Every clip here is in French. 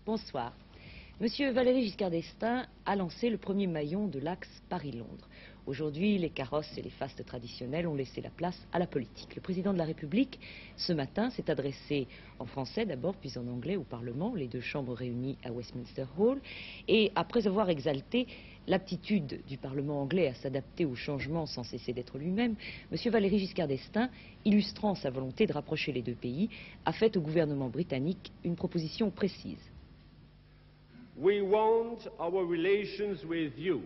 Bonsoir. Monsieur Valéry Giscard d'Estaing a lancé le premier maillon de l'axe Paris-Londres. Aujourd'hui, les carrosses et les fastes traditionnels ont laissé la place à la politique. Le président de la République, ce matin, s'est adressé en français d'abord, puis en anglais au Parlement, les deux chambres réunies à Westminster Hall. Et après avoir exalté l'aptitude du Parlement anglais à s'adapter aux changements sans cesser d'être lui-même, monsieur Valéry Giscard d'Estaing, illustrant sa volonté de rapprocher les deux pays, a fait au gouvernement britannique une proposition précise. We want our relations with you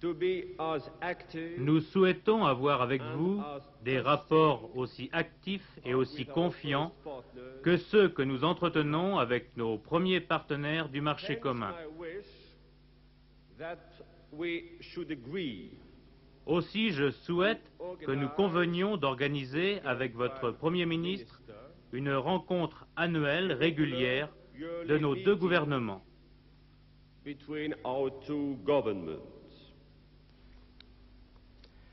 to be as active. Nous souhaitons avoir avec vous des rapports aussi actifs et aussi confiants que ceux que nous entretenons avec nos premiers partenaires du marché commun. Aussi, je souhaite que nous convenions d'organiser avec votre Premier ministre une rencontre annuelle régulière de nos deux gouvernements.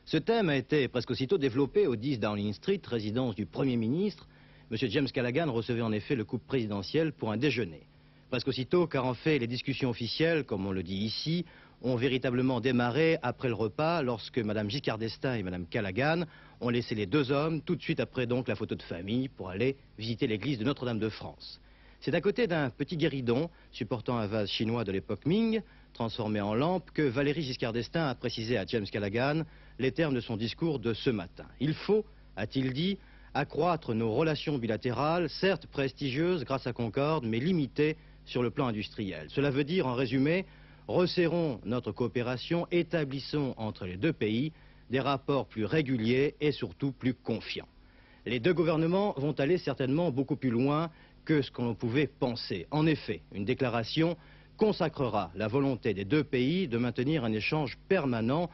Ce thème a été presque aussitôt développé au 10 Downing Street, résidence du Premier ministre. M. James Callaghan recevait en effet le couple présidentiel pour un déjeuner. Presque aussitôt, car en fait, les discussions officielles, comme on le dit ici, ont véritablement démarré après le repas, lorsque Mme Giscard d'Estaing et Mme Callaghan ont laissé les deux hommes, tout de suite après donc la photo de famille, pour aller visiter l'église de Notre-Dame de France. C'est à côté d'un petit guéridon, supportant un vase chinois de l'époque Ming, transformé en lampe, que Valéry Giscard d'Estaing a précisé à James Callaghan les termes de son discours de ce matin. Il faut, a-t-il dit, accroître nos relations bilatérales, certes prestigieuses grâce à Concorde, mais limitées sur le plan industriel. Cela veut dire, en résumé, resserrons notre coopération, établissons entre les deux pays des rapports plus réguliers et surtout plus confiants. Les deux gouvernements vont aller certainement beaucoup plus loin que ce qu'on pouvait penser. En effet, une déclaration consacrera la volonté des deux pays de maintenir un échange permanent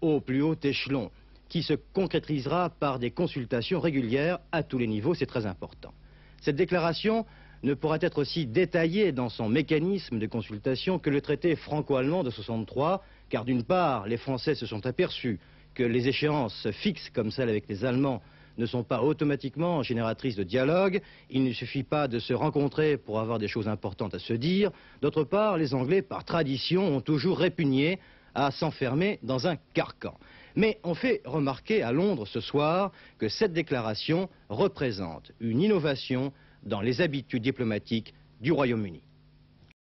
au plus haut échelon, qui se concrétisera par des consultations régulières à tous les niveaux, c'est très important. Cette déclaration ne pourra être aussi détaillée dans son mécanisme de consultation que le traité franco-allemand de 1963, car d'une part, les Français se sont aperçus que les échéances fixes comme celles avec les Allemands ne sont pas automatiquement génératrices de dialogue. Il ne suffit pas de se rencontrer pour avoir des choses importantes à se dire. D'autre part, les Anglais, par tradition, ont toujours répugné à s'enfermer dans un carcan. Mais on fait remarquer à Londres ce soir que cette déclaration représente une innovation dans les habitudes diplomatiques du Royaume-Uni.